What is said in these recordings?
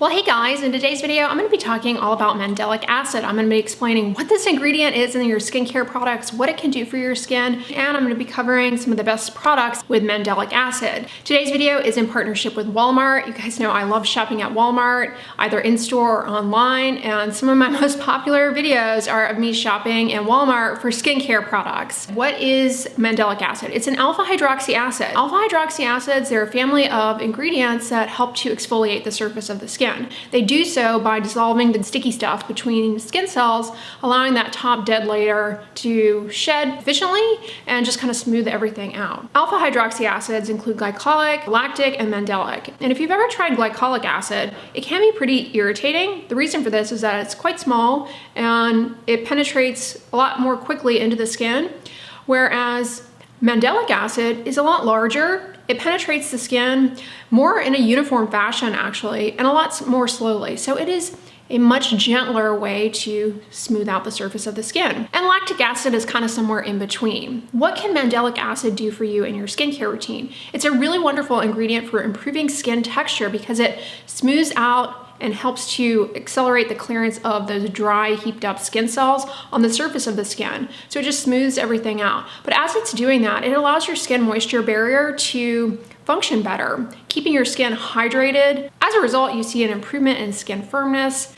Well, hey guys, in today's video, I'm going to be talking all about mandelic acid. I'm going to be explaining what this ingredient is in your skincare products, what it can do for your skin, and I'm going to be covering some of the best products with mandelic acid. Today's video is in partnership with Walmart. You guys know I love shopping at Walmart, either in-store or online, and some of my most popular videos are of me shopping in Walmart for skincare products. What is mandelic acid? It's an alpha hydroxy acid. Alpha hydroxy acids, they're a family of ingredients that help to exfoliate the surface of the skin. They do so by dissolving the sticky stuff between skin cells, allowing that top dead layer to shed efficiently and just kind of smooth everything out. Alpha hydroxy acids include glycolic, lactic, and mandelic. And if you've ever tried glycolic acid, it can be pretty irritating. The reason for this is that it's quite small and it penetrates a lot more quickly into the skin, whereas mandelic acid is a lot larger. It penetrates the skin more in a uniform fashion actually, and a lot more slowly. So it is a much gentler way to smooth out the surface of the skin. And lactic acid is kind of somewhere in between. What can mandelic acid do for you in your skincare routine? It's a really wonderful ingredient for improving skin texture because it smooths out and helps to accelerate the clearance of those dry, heaped up skin cells on the surface of the skin. So it just smooths everything out. But as it's doing that, it allows your skin moisture barrier to function better, keeping your skin hydrated. As a result, you see an improvement in skin firmness.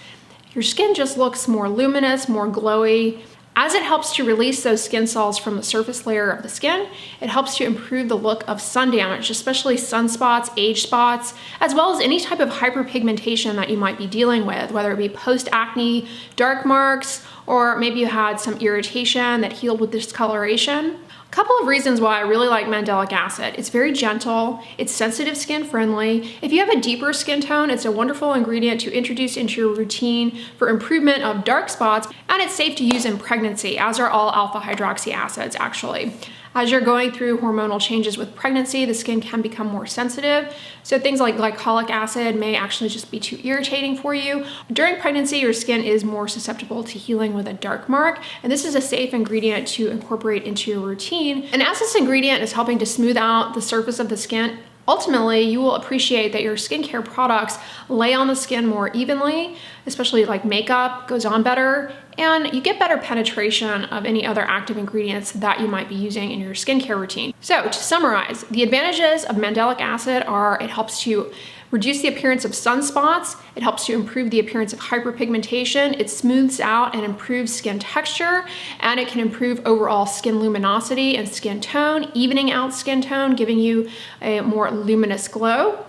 Your skin just looks more luminous, more glowy. As it helps to release those skin cells from the surface layer of the skin, it helps to improve the look of sun damage, especially sunspots, age spots, as well as any type of hyperpigmentation that you might be dealing with, whether it be post-acne, dark marks, or maybe you had some irritation that healed with discoloration. A couple of reasons why I really like mandelic acid. It's very gentle, it's sensitive skin friendly. If you have a deeper skin tone, it's a wonderful ingredient to introduce into your routine for improvement of dark spots, and it's safe to use in pregnancy, as are all alpha hydroxy acids actually. As you're going through hormonal changes with pregnancy, the skin can become more sensitive. So things like glycolic acid may actually just be too irritating for you. During pregnancy, your skin is more susceptible to healing with a dark mark, and this is a safe ingredient to incorporate into your routine. And as this ingredient is helping to smooth out the surface of the skin, ultimately, you will appreciate that your skincare products lay on the skin more evenly, especially like makeup goes on better, and you get better penetration of any other active ingredients that you might be using in your skincare routine. So to summarize, the advantages of mandelic acid are it helps to reduce the appearance of sunspots, it helps to improve the appearance of hyperpigmentation, it smooths out and improves skin texture, and it can improve overall skin luminosity and skin tone, evening out skin tone, giving you a more luminous glow.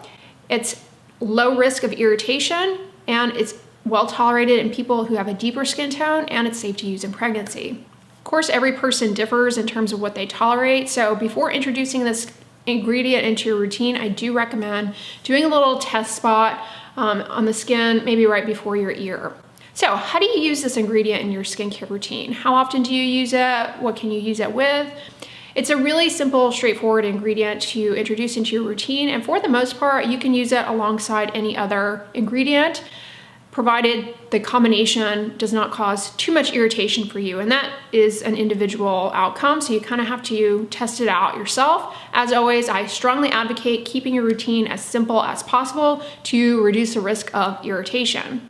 It's low risk of irritation, and it's well tolerated in people who have a deeper skin tone, and it's safe to use in pregnancy. Of course, every person differs in terms of what they tolerate, so before introducing this ingredient into your routine, I do recommend doing a little test spot on the skin, maybe right before your ear. So how do you use this ingredient in your skincare routine? How often do you use it? What can you use it with? It's a really simple, straightforward ingredient to introduce into your routine, and for the most part, you can use it alongside any other ingredient, provided the combination does not cause too much irritation for you. And that is an individual outcome, so you kind of have to test it out yourself. As always, I strongly advocate keeping your routine as simple as possible to reduce the risk of irritation.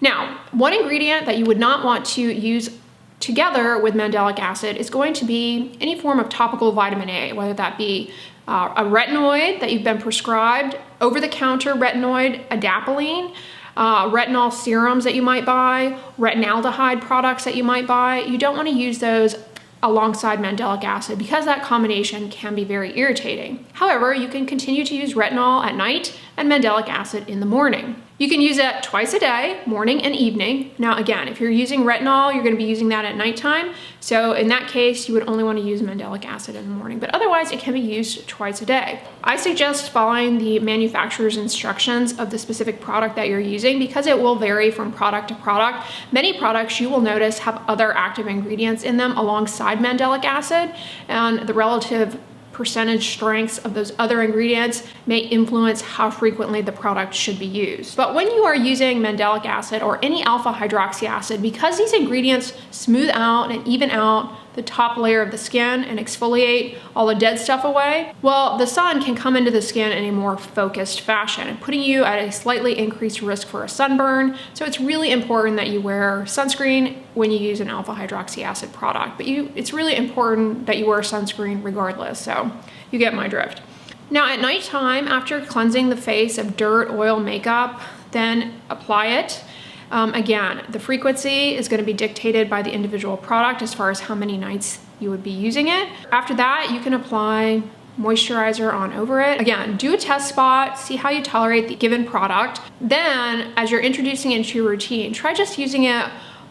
Now, one ingredient that you would not want to use together with mandelic acid is going to be any form of topical vitamin A, whether that be a retinoid that you've been prescribed, over-the-counter retinoid, adapalene, retinol serums that you might buy, retinaldehyde products that you might buy. You don't want to use those alongside mandelic acid because that combination can be very irritating. However, you can continue to use retinol at night and mandelic acid in the morning. You can use it twice a day, morning and evening. Now again, if you're using retinol, you're going to be using that at nighttime. So in that case, you would only want to use mandelic acid in the morning, but otherwise it can be used twice a day. I suggest following the manufacturer's instructions of the specific product that you're using because it will vary from product to product. Many products you will notice have other active ingredients in them alongside mandelic acid, and the relative percentage strengths of those other ingredients may influence how frequently the product should be used. But when you are using mandelic acid or any alpha hydroxy acid, because these ingredients smooth out and even out the top layer of the skin and exfoliate all the dead stuff away, well, the sun can come into the skin in a more focused fashion and putting you at a slightly increased risk for a sunburn. So it's really important that you wear sunscreen when you use an alpha hydroxy acid product, but it's really important that you wear sunscreen regardless. So you get my drift. Now at nighttime, after cleansing the face of dirt, oil, makeup, then apply it. Again, the frequency is going to be dictated by the individual product as far as how many nights you would be using it. After that, you can apply moisturizer on over it. Again, do a test spot, see how you tolerate the given product. Then, as you're introducing it into your routine, try just using it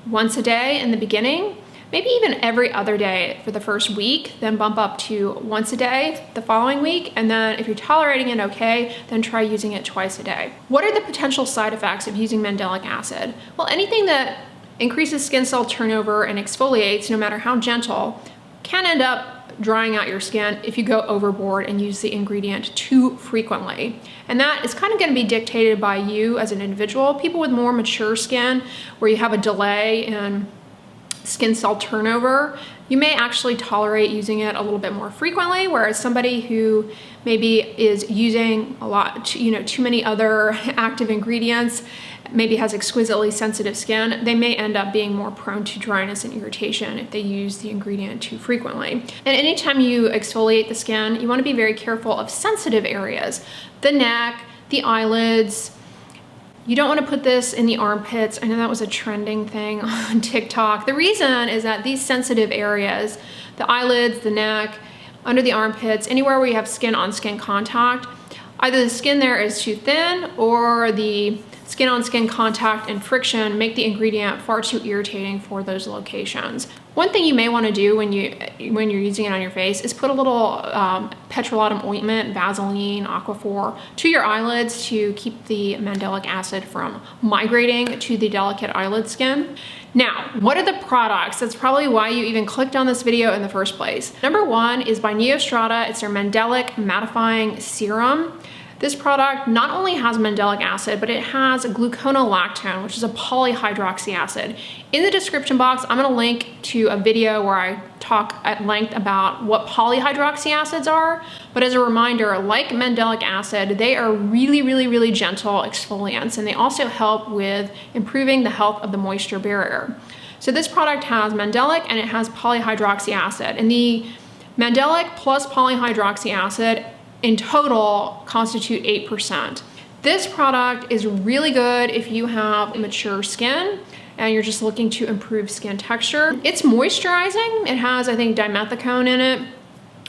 once a day in the beginning, maybe even every other day for the first week, then bump up to once a day the following week. And then if you're tolerating it okay, then try using it twice a day. What are the potential side effects of using mandelic acid? Well, anything that increases skin cell turnover and exfoliates, no matter how gentle, can end up drying out your skin if you go overboard and use the ingredient too frequently. And that is kind of going to be dictated by you as an individual. People with more mature skin, where you have a delay in skin cell turnover, you may actually tolerate using it a little bit more frequently, whereas somebody who maybe is using a lot, too many other active ingredients, maybe has exquisitely sensitive skin, they may end up being more prone to dryness and irritation if they use the ingredient too frequently. And anytime you exfoliate the skin, you want to be very careful of sensitive areas, the neck, the eyelids. You don't want to put this in the armpits. I know that was a trending thing on TikTok. The reason is that these sensitive areas, the eyelids, the neck, under the armpits, anywhere where you have skin-on-skin contact, either the skin there is too thin or the skin-on-skin contact and friction make the ingredient far too irritating for those locations. One thing you may want to do when you're using it on your face is put a little petrolatum ointment, Vaseline, Aquaphor to your eyelids to keep the mandelic acid from migrating to the delicate eyelid skin. Now, what are the products? That's probably why you even clicked on this video in the first place. Number one is by Neostrata. It's their Mandelic Mattifying Serum. This product not only has mandelic acid, but it has gluconolactone, which is a polyhydroxy acid. In the description box, I'm gonna link to a video where I talk at length about what polyhydroxy acids are. But as a reminder, like mandelic acid, they are really, really, really gentle exfoliants, and they also help with improving the health of the moisture barrier. So this product has mandelic and it has polyhydroxy acid. And the mandelic plus polyhydroxy acid in total constitute 8%. This product is really good if you have mature skin and you're just looking to improve skin texture. It's moisturizing. It has, I think, dimethicone in it,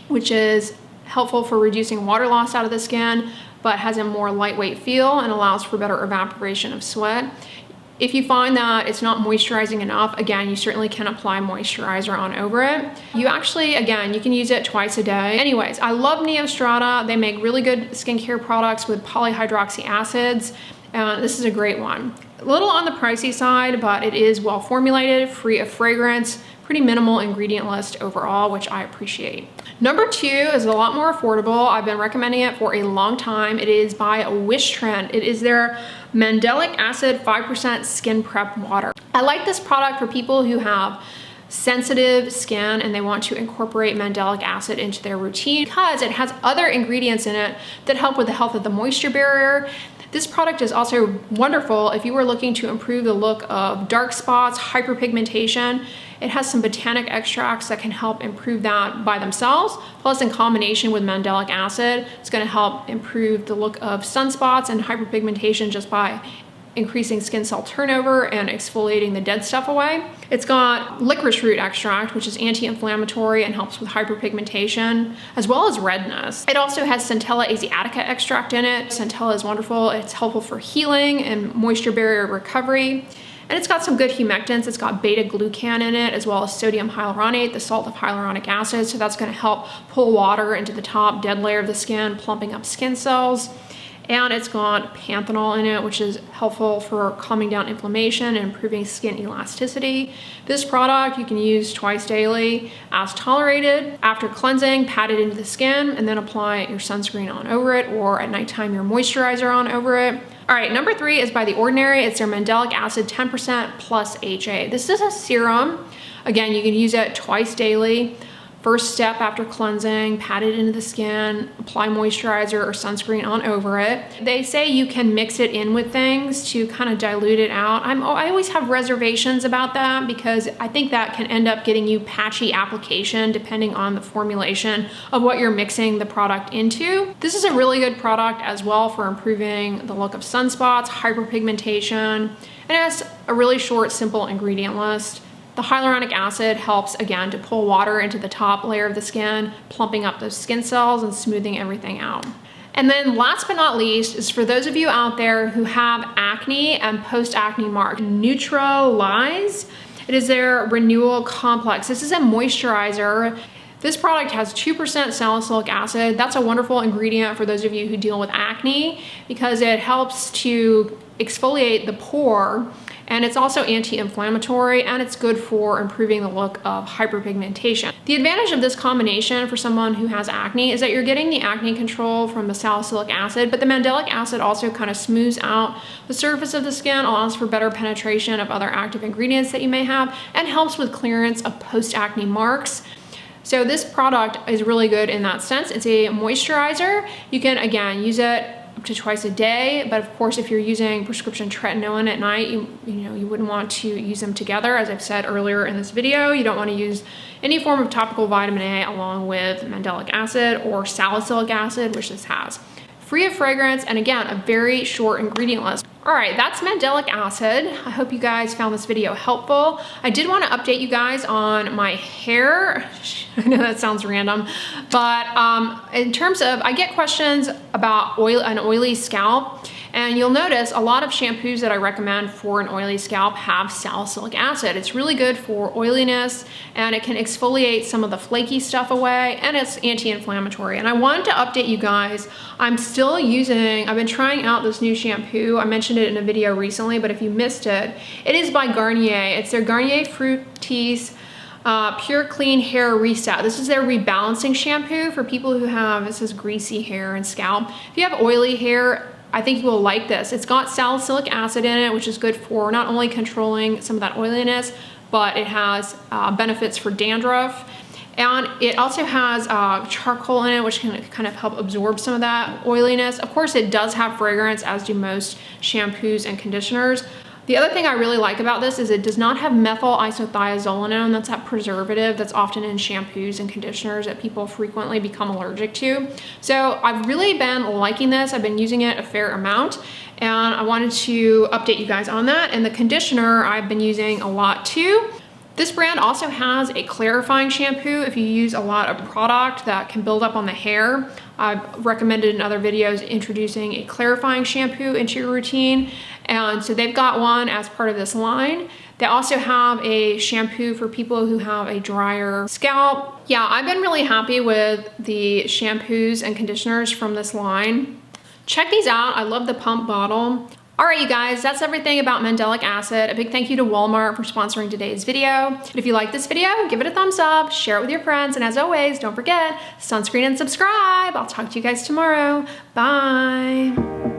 which is helpful for reducing water loss out of the skin, but has a more lightweight feel and allows for better evaporation of sweat. If you find that it's not moisturizing enough, again, you certainly can apply moisturizer on over it. You actually, again, you can use it twice a day. Anyways, I love Neostrata. They make really good skincare products with polyhydroxy acids. This is a great one. A little on the pricey side, but it is well formulated, free of fragrance, pretty minimal ingredient list overall, which I appreciate. Number two is a lot more affordable. I've been recommending it for a long time. It is by Wishtrend. It is their Mandelic Acid 5% Skin Prep Water. I like this product for people who have sensitive skin and they want to incorporate mandelic acid into their routine because it has other ingredients in it that help with the health of the moisture barrier. This product is also wonderful if you are looking to improve the look of dark spots, hyperpigmentation. It has some botanic extracts that can help improve that by themselves, plus in combination with mandelic acid, it's going to help improve the look of sunspots and hyperpigmentation just by increasing skin cell turnover and exfoliating the dead stuff away. It's got licorice root extract, which is anti-inflammatory and helps with hyperpigmentation, as well as redness. It also has Centella asiatica extract in it. Centella is wonderful. It's helpful for healing and moisture barrier recovery. And it's got some good humectants. It's got beta-glucan in it, as well as sodium hyaluronate, the salt of hyaluronic acid. So that's going to help pull water into the top dead layer of the skin, plumping up skin cells. And it's got panthenol in it, which is helpful for calming down inflammation and improving skin elasticity. This product you can use twice daily as tolerated. After cleansing, pat it into the skin and then apply your sunscreen on over it, or at nighttime your moisturizer on over it. All right, number 3 is by The Ordinary. It's their Mandelic Acid 10% plus HA. This is a serum. Again, you can use it twice daily. First step after cleansing, pat it into the skin, apply moisturizer or sunscreen on over it. They say you can mix it in with things to kind of dilute it out. I always have reservations about that because I think that can end up getting you patchy application depending on the formulation of what you're mixing the product into. This is a really good product as well for improving the look of sunspots, hyperpigmentation, and it has a really short, simple ingredient list. The hyaluronic acid helps, again, to pull water into the top layer of the skin, plumping up those skin cells and smoothing everything out. And then last but not least is for those of you out there who have acne and post-acne marks, Neutralyze. It is their renewal complex. This is a moisturizer. This product has 2% salicylic acid. That's a wonderful ingredient for those of you who deal with acne because it helps to exfoliate the pore, and it's also anti-inflammatory, and it's good for improving the look of hyperpigmentation. The advantage of this combination for someone who has acne is that you're getting the acne control from the salicylic acid, but the mandelic acid also kind of smooths out the surface of the skin, allows for better penetration of other active ingredients that you may have, and helps with clearance of post-acne marks. So this product is really good in that sense. It's a moisturizer. You can, again, use it up to twice a day, but of course if you're using prescription tretinoin at night, you wouldn't want to use them together. As I've said earlier in this video, you don't want to use any form of topical vitamin A along with mandelic acid or salicylic acid, which this has. Free of fragrance, and again, a very short ingredient list. All right, that's mandelic acid. I hope you guys found this video helpful. I did want to update you guys on my hair. I know that sounds random, but in terms of, I get questions about an oily scalp, and you'll notice a lot of shampoos that I recommend for an oily scalp have salicylic acid. It's really good for oiliness, and it can exfoliate some of the flaky stuff away, and it's anti-inflammatory. And I wanted to update you guys. I've been trying out this new shampoo. I mentioned it in a video recently, but if you missed it, it is by Garnier. It's their Garnier Fructis Pure Clean Hair Reset. This is their rebalancing shampoo for people who have, this is greasy hair and scalp. If you have oily hair, I think you will like this. It's got salicylic acid in it, which is good for not only controlling some of that oiliness, but it has benefits for dandruff. And it also has charcoal in it, which can kind of help absorb some of that oiliness. Of course, it does have fragrance, as do most shampoos and conditioners. The other thing I really like about this is it does not have methyl isothiazolinone. That's that preservative that's often in shampoos and conditioners that people frequently become allergic to. So I've really been liking this. I've been using it a fair amount, and I wanted to update you guys on that. And the conditioner I've been using a lot too. This brand also has a clarifying shampoo if you use a lot of product that can build up on the hair. I've recommended in other videos introducing a clarifying shampoo into your routine. And so they've got one as part of this line. They also have a shampoo for people who have a drier scalp. Yeah, I've been really happy with the shampoos and conditioners from this line. Check these out. I love the pump bottle. All right, you guys, that's everything about mandelic acid. A big thank you to Walmart for sponsoring today's video. But if you like this video, give it a thumbs up, share it with your friends, and as always, don't forget, sunscreen and subscribe. I'll talk to you guys tomorrow. Bye.